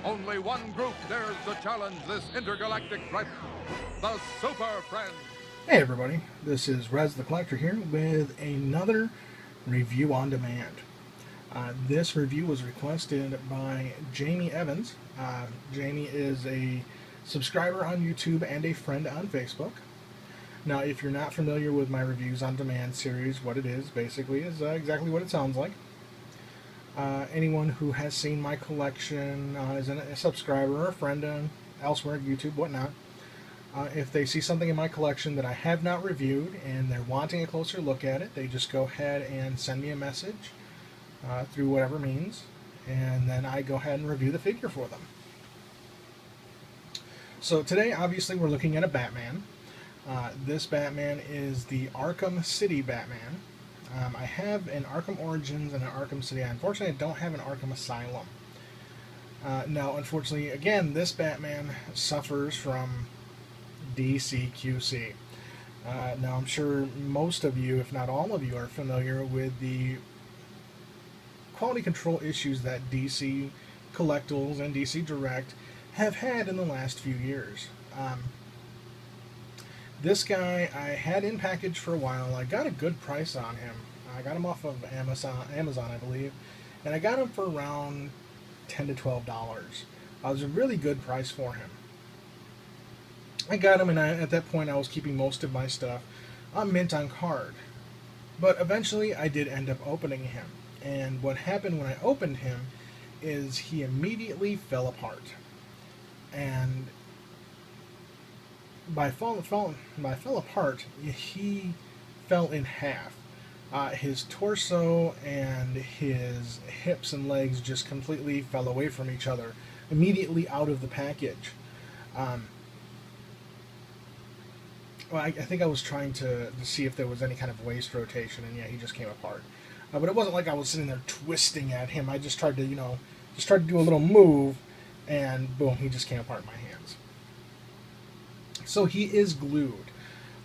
Only one group dares to challenge this intergalactic threat, the Super Friends. Hey everybody, this is Rez the Collector here with another review on demand. This review was requested by Jamie Evans. Jamie is a subscriber on YouTube and a friend on Facebook. Now, if you're not familiar with my reviews on demand series, what it is basically is exactly what it sounds like. Anyone who has seen my collection is a subscriber or a friend elsewhere, YouTube, whatnot. If they see something in my collection that I have not reviewed and they're wanting a closer look at it, they just go ahead and send me a message through whatever means, and then I go ahead and review the figure for them. So today, obviously, we're looking at a Batman. This Batman is the Arkham City Batman. I have an Arkham Origins and an Arkham City. Unfortunately, I don't have an Arkham Asylum. Now, unfortunately, again, this Batman suffers from DCQC. Now, I'm sure most of you, if not all of you, are familiar with the quality control issues that DC Collectibles and DC Direct have had in the last few years. This guy I had in package for a while. I got a good price on him. I got him off of Amazon, I believe, and I got him for around $10 to $12. It was a really good price for him. I got him, and at that point I was keeping most of my stuff on mint on card. But eventually I did end up opening him. And what happened when I opened him is he immediately fell apart. And by fell apart, he fell in half. His torso and his hips and legs just completely fell away from each other immediately out of the package. Well, I think I was trying to see if there was any kind of waist rotation, and yeah, he just came apart. But it wasn't like I was sitting there twisting at him. I just tried to, just tried to do a little move, and boom, he just came apart in my hands. So he is glued.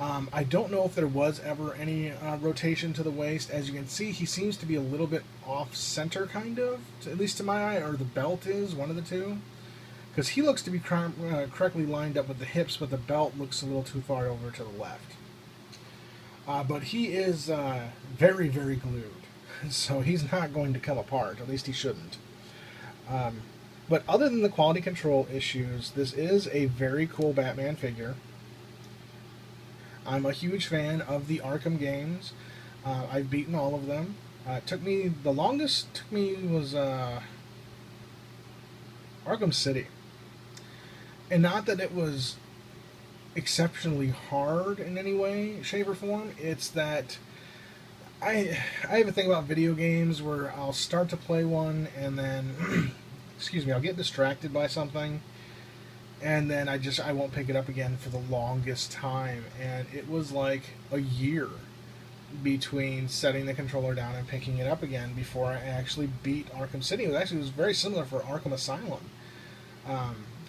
I don't know if there was ever any rotation to the waist. As you can see, he seems to be a little bit off center, kind of, at least to my eye, or the belt is, one of the two. Because he looks to be correctly lined up with the hips, but the belt looks a little too far over to the left. But he is very, very glued. So he's not going to come apart. At least he shouldn't. But other than the quality control issues, this is a very cool Batman figure. I'm a huge fan of the Arkham games. I've beaten all of them. The longest took me was Arkham City. And not that it was exceptionally hard in any way, shape, or form. It's that I have a thing about video games where I'll start to play one and then, excuse me, I'll get distracted by something, and then I won't pick it up again for the longest time. And it was like a year between setting the controller down and picking it up again before I actually beat Arkham City. It was very similar for Arkham Asylum.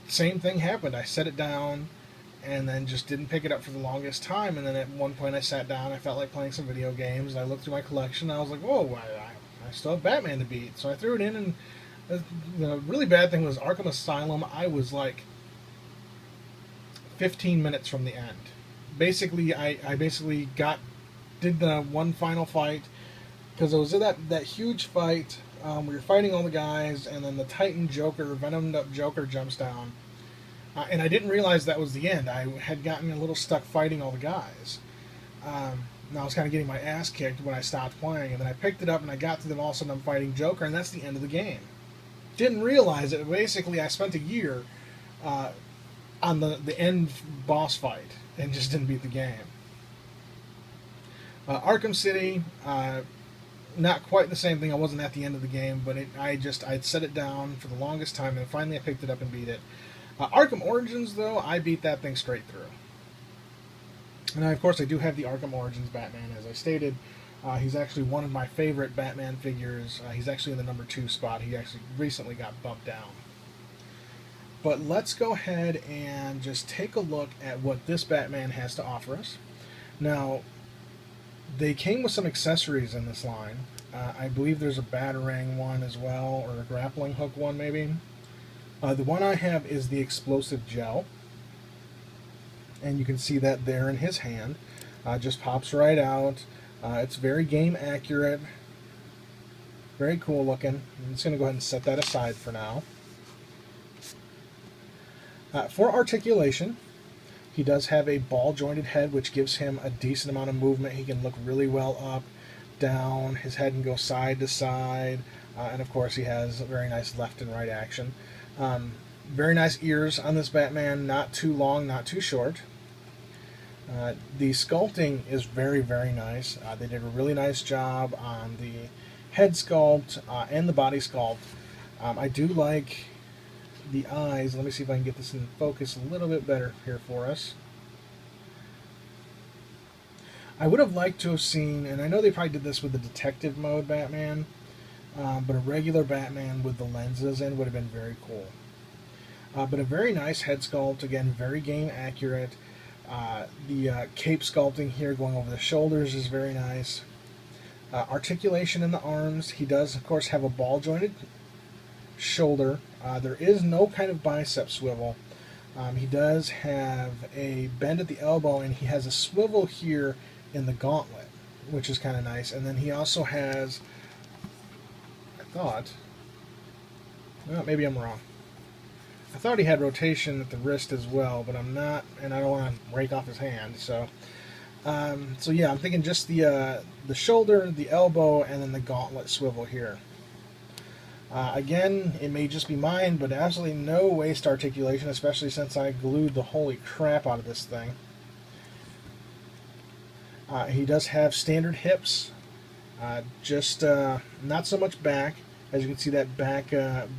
Same thing happened. I set it down and then just didn't pick it up for the longest time. And then at one point I sat down, I felt like playing some video games, and I looked through my collection, and I was like, whoa, I still have Batman to beat. So I threw it in, and the really bad thing was Arkham Asylum, I was like 15 minutes from the end. Basically, I basically did the one final fight, because it was that huge fight. We were fighting all the guys, and then the Titan Joker, Venomed up Joker, jumps down. And I didn't realize that was the end. I had gotten a little stuck fighting all the guys. And I was kind of getting my ass kicked when I stopped playing, and then I picked it up and I got to them. All of a sudden, I'm fighting Joker, and that's the end of the game. Didn't realize it. Basically, I spent a year on the end boss fight and just didn't beat the game. Arkham City. Not quite the same thing. I wasn't at the end of the game, but I'd set it down for the longest time, and finally I picked it up and beat it. Arkham Origins, though, I beat that thing straight through. And of course, I do have the Arkham Origins Batman, as I stated. He's actually one of my favorite Batman figures. He's actually in the number 2 spot. He actually recently got bumped down. But let's go ahead and just take a look at what this Batman has to offer us. Now, they came with some accessories in this line. I believe there's a batarang one as well, or a grappling hook one maybe. The one I have is the explosive gel, and you can see that there in his hand. Just pops right out. It's very game accurate. Very cool looking. I'm just going to go ahead and set that aside for now. For articulation, he does have a ball-jointed head, which gives him a decent amount of movement. He can look really well up, down. His head can go side to side. And of course, he has a very nice left and right action. Very nice ears on this Batman. Not too long, not too short. The sculpting is very, very nice. They did a really nice job on the head sculpt and the body sculpt. I do like the eyes. Let me see if I can get this in focus a little bit better here for us. I would have liked to have seen, and I know they probably did this with the detective mode Batman, but a regular Batman with the lenses in would have been very cool. But a very nice head sculpt, again, very game accurate. The cape sculpting here going over the shoulders is very nice. Articulation in the arms. He does, of course, have a ball-jointed shoulder. There is no kind of bicep swivel. He does have a bend at the elbow, and he has a swivel here in the gauntlet, which is kind of nice. And then he also has, I thought, well, maybe I'm wrong. I thought he had rotation at the wrist as well, but I'm not, and I don't want to break off his hand. So yeah, I'm thinking just the shoulder, the elbow, and then the gauntlet swivel here. Again, it may just be mine, but absolutely no waist articulation, especially since I glued the holy crap out of this thing. He does have standard hips, just not so much back. As you can see, that back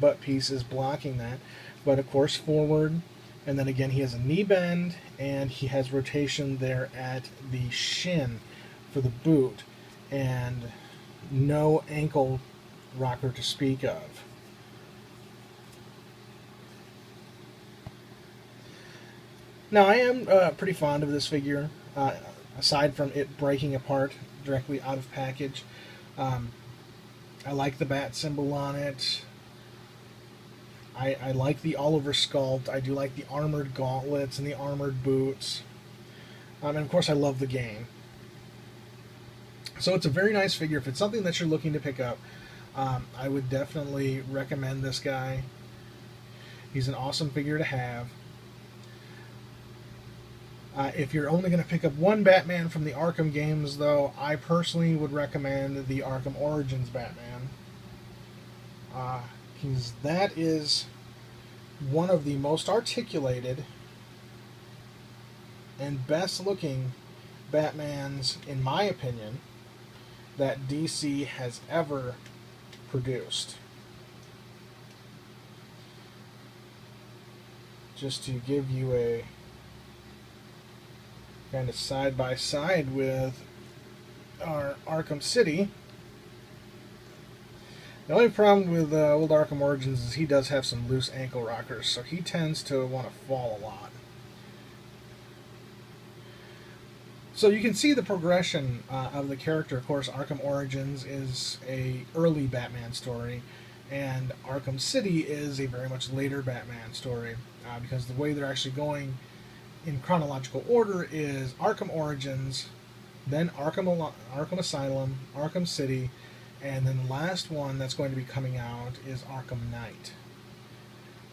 butt piece is blocking that. But of course forward, and then again he has a knee bend, and he has rotation there at the shin for the boot, and no ankle rocker to speak of. Now I am pretty fond of this figure, aside from it breaking apart directly out of package. I like the bat symbol on it. I like the all-over sculpt. I do like the armored gauntlets and the armored boots. And of course I love the game. So it's a very nice figure. If it's something that you're looking to pick up, I would definitely recommend this guy. He's an awesome figure to have. If you're only going to pick up one Batman from the Arkham games, though, I personally would recommend the Arkham Origins Batman. Because that is one of the most articulated and best looking Batmans, in my opinion, that DC has ever produced. Just to give you a kind of side by side with our Arkham City. The only problem with old Arkham Origins is he does have some loose ankle rockers, so he tends to want to fall a lot. So you can see the progression of the character. Of course, Arkham Origins is a early Batman story, and Arkham City is a very much later Batman story, because the way they're actually going in chronological order is Arkham Origins, then Arkham Asylum, Arkham City, and then the last one that's going to be coming out is Arkham Knight.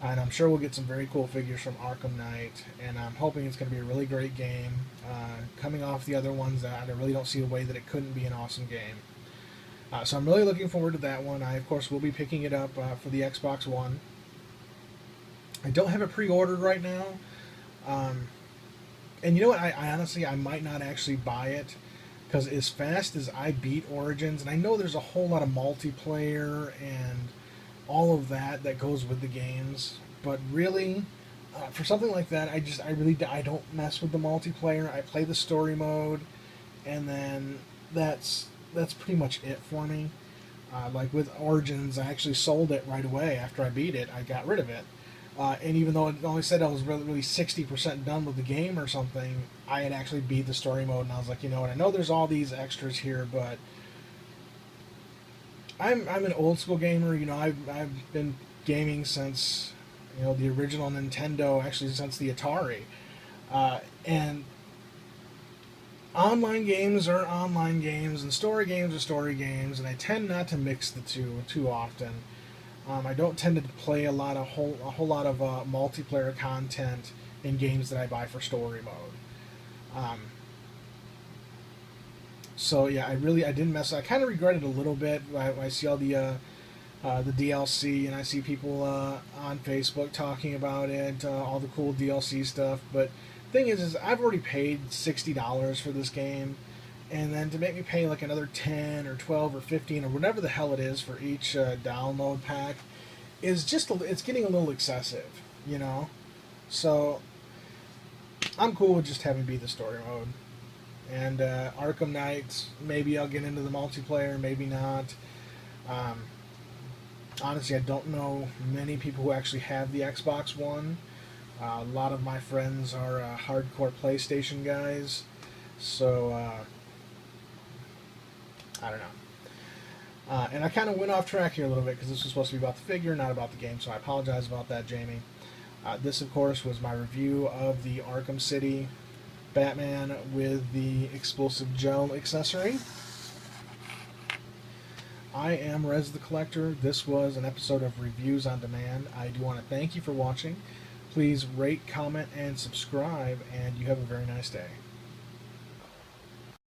And I'm sure we'll get some very cool figures from Arkham Knight, and I'm hoping it's going to be a really great game. Coming off the other ones, I really don't see a way that it couldn't be an awesome game. So I'm really looking forward to that one. I, of course, will be picking it up for the Xbox One. I don't have it pre-ordered right now. And you know what? I honestly, I might not actually buy it, because as fast as I beat Origins, and I know there's a whole lot of multiplayer and all of that that goes with the games, but really, for something like that, I don't mess with the multiplayer. I play the story mode, and then that's pretty much it for me. Like with Origins, I actually sold it right away after I beat it. I got rid of it. And even though it only said I was really 60% done with the game or something, I had actually beat the story mode, and I was like, you know what, I know there's all these extras here, but I'm an old school gamer. You know, I've been gaming since You know, the original Nintendo, actually since the Atari. And online games are online games, and story games are story games, and I tend not to mix the two too often. I don't tend to play a whole lot of multiplayer content in games that I buy for story mode. So yeah, I didn't mess. I kind of regret it a little bit. I see all the DLC, and I see people on Facebook talking about it, all the cool DLC stuff. But thing is I've already paid $60 for this game, and then to make me pay like another 10 or 12 or 15 or whatever the hell it is for each download pack is it's getting a little excessive, you know. So I'm cool with just having be the story mode. And Arkham Knight, maybe I'll get into the multiplayer, maybe not. Honestly, I don't know many people who actually have the Xbox One. A lot of my friends are hardcore PlayStation guys, so I don't know. And I kind of went off track here a little bit because this was supposed to be about the figure, not about the game, so I apologize about that, Jamie. This, of course, was my review of the Arkham City Batman with the explosive gel accessory. I am Rez the Collector. This was an episode of Reviews on Demand. I do want to thank you for watching. Please rate, comment, and subscribe, and you have a very nice day.